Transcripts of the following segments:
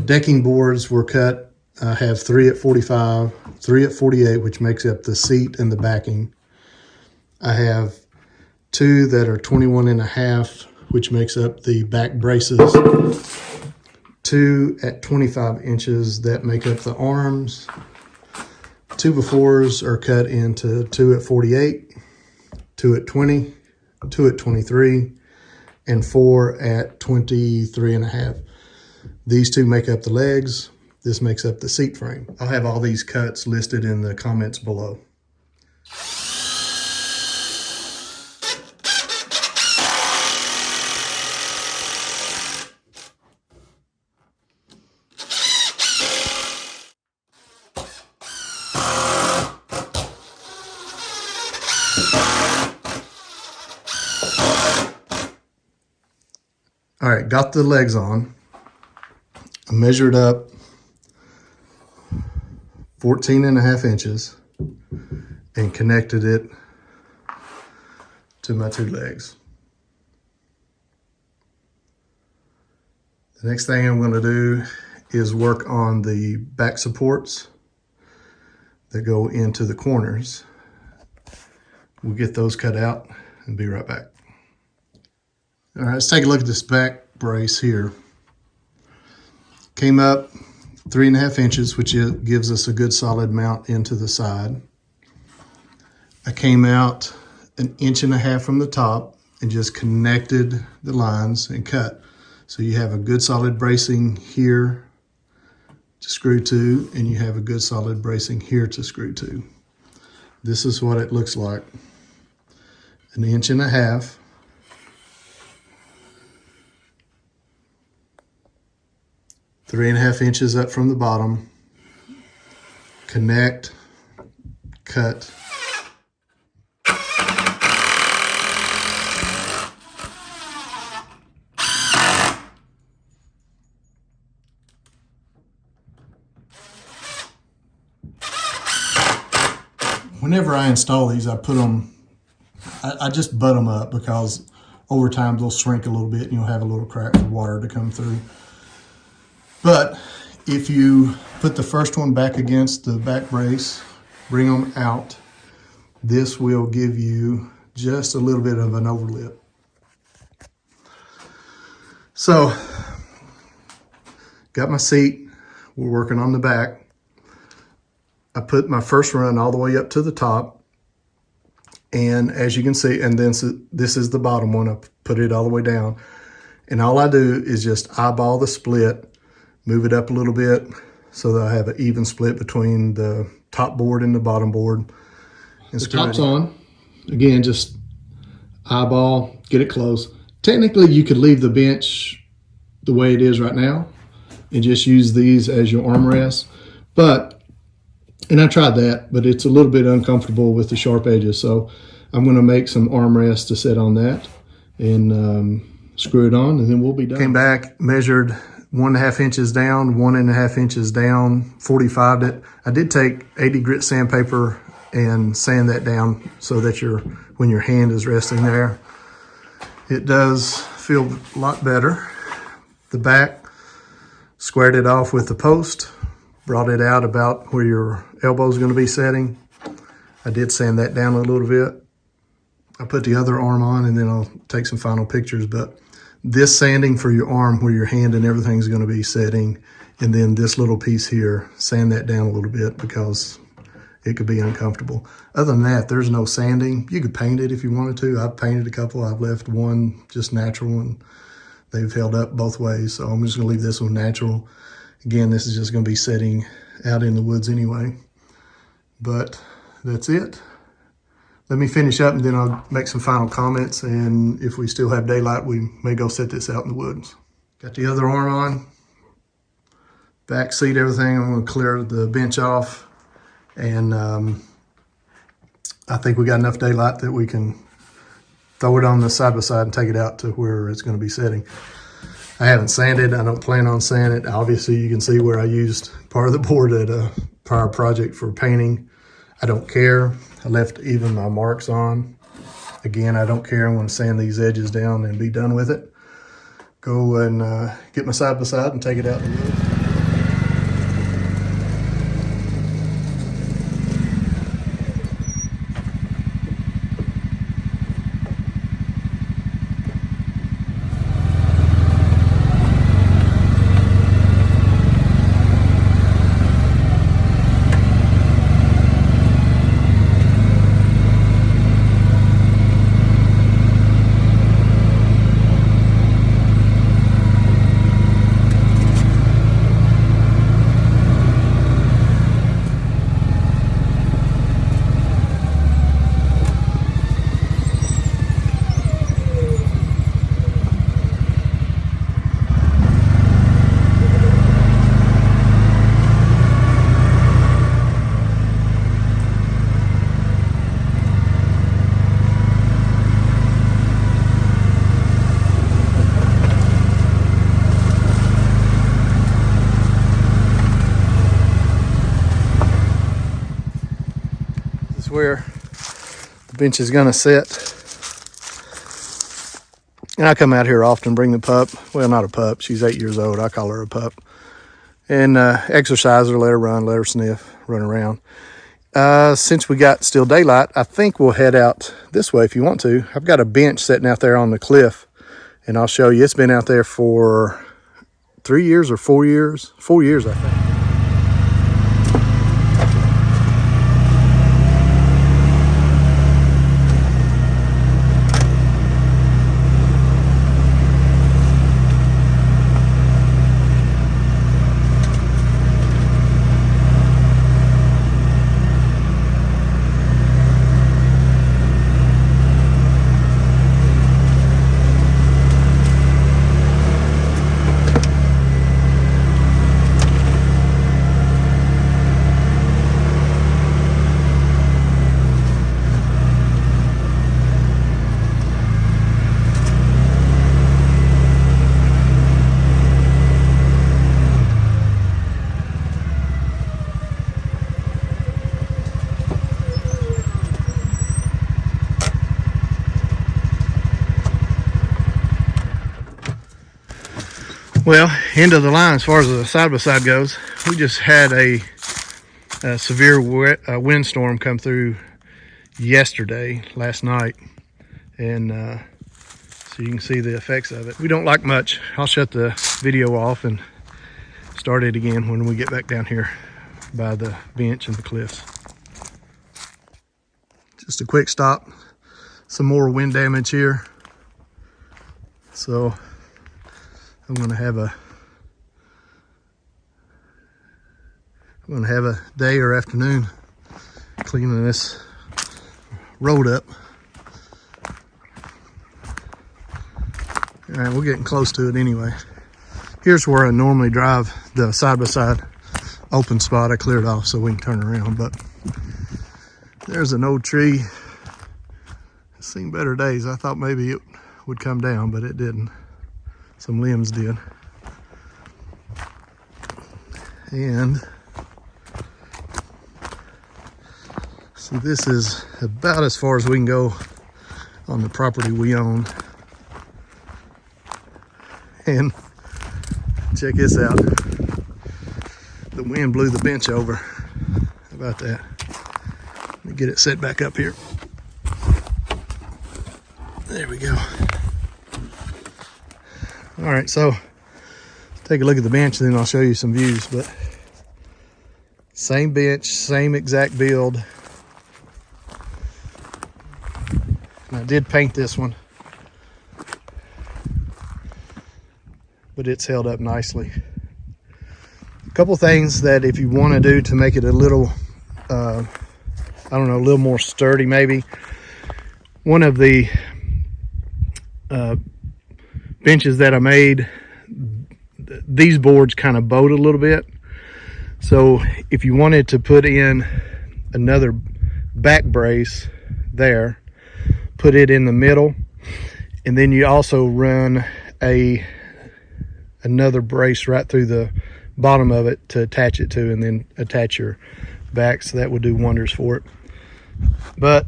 decking boards were cut. I have 3 at 45, 3 at 48, which makes up the seat and the backing. I have 2 that are 21.5, which makes up the back braces. 2 at 25 inches that make up the arms. 2 befores are cut into 2 at 48, 2 at 20, 2 at 23, and 4 at 23.5. These 2 make up the legs. This makes up the seat frame. I'll have all these cuts listed in the comments below. All right, got the legs on. I measured up 14.5 inches and connected it to my 2 legs. The next thing I'm going to do is work on the back supports that go into the corners. We'll get those cut out and be right back. All right, let's take a look at this back brace here. Came up 3.5 inches, which gives us a good solid mount into the side. I came out 1.5 inches from the top and just connected the lines and cut. So you have a good solid bracing here to screw to, and you have a good solid bracing here to screw to. This is what it looks like. 1.5 inches. 3.5 inches up from the bottom, connect, cut. Whenever I install these, I put them, I just butt them up because over time they'll shrink a little bit and you'll have a little crack for water to come through. But if you put the first one back against the back brace, bring them out, this will give you just a little bit of an overlip. So, got my seat, we're working on the back. I put my first run all the way up to the top, and as you can see, and then this is the bottom one, I put it all the way down. And all I do is just eyeball the split, move it up a little bit so that I have an even split between the top board and the bottom board. And the top's on. Again, just eyeball, get it close. Technically, you could leave the bench the way it is right now and just use these as your armrests. And I tried that, but it's a little bit uncomfortable with the sharp edges. So I'm going to make some armrests to sit on that and screw it on, and then we'll be done. Came back, measured 1.5 inches down, 1.5 inches down, 45'd it. I did take 80 grit sandpaper and sand that down so that when your hand is resting there, it does feel a lot better. The back, squared it off with the post, brought it out about where your elbow is going to be setting. I did sand that down a little bit. I put the other arm on and then I'll take some final pictures, but this sanding for your arm where your hand and everything's going to be setting, and then this little piece here, sand that down a little bit because it could be uncomfortable. Other than that, there's no sanding. You could paint it if you wanted to. I've painted a couple. I've left one just natural and they've held up both ways. So I'm just going to leave this one natural. Again, this is just going to be setting out in the woods anyway. But that's it. Let me finish up and then I'll make some final comments, and if we still have daylight, we may go set this out in the woods. Got the other arm on, back seat, everything. I'm gonna clear the bench off, and I think we got enough daylight that we can throw it on the side by side and take it out to where it's gonna be setting. I haven't sanded, I don't plan on sanding it. Obviously you can see where I used part of the board at a prior project for painting. I don't care. I left even my marks on. Again, I don't care. I'm going to sand these edges down and be done with it. Go and get my side by side and take it out in the woods. is where the bench is gonna sit. And I come out here often, bring the pup. Well, not a pup, she's 8 years old. I call her a pup. And exercise her, let her run, let her sniff, run around. Since we got still daylight, I think we'll head out this way if you want to. I've got a bench sitting out there on the cliff, and I'll show you. It's been out there for 3 years or 4 years. 4 years, I think. Well, end of the line as far as the side-by-side goes. We just had a severe windstorm come through last night, and so you can see the effects of it. We don't like much. I'll shut the video off and start it again when we get back down here by the bench and the cliffs. Just a quick stop. Some more wind damage here. So I'm gonna have a day or afternoon cleaning this road up. All right, we're getting close to it anyway. Here's where I normally drive the side-by-side open spot. I cleared off so we can turn around, but there's an old tree. It's seen better days. I thought maybe it would come down, but it didn't. Some limbs did. And so this is about as far as we can go on the property we own. And check this out. The wind blew the bench over. How about that? Let me get it set back up here. There we go. All right, so take a look at the bench, and then I'll show you some views. But same bench, same exact build. And I did paint this one, but it's held up nicely. A couple things that if you want to do to make it a little, I don't know, a little more sturdy maybe. One of the benches that I made, these boards kind of bowed a little bit. So if you wanted to put in another back brace there, put it in the middle, and then you also run another brace right through the bottom of it to attach it to, and then attach your back. So that would do wonders for it. But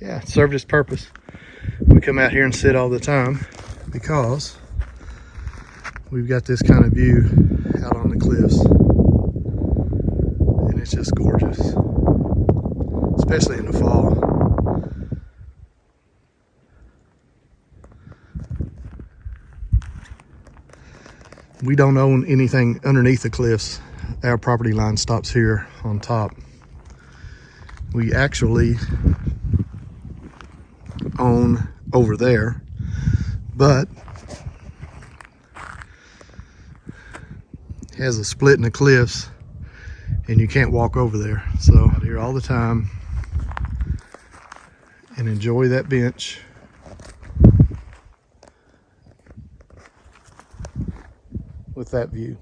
yeah, it served its purpose. We come out here and sit all the time because we've got this kind of view out on the cliffs, and it's just gorgeous, especially in the fall. We don't own anything underneath the cliffs. Our property line stops here on top. We actually own over there, but it has a split in the cliffs and you can't walk over there. So out here all the time and enjoy that bench. With that view.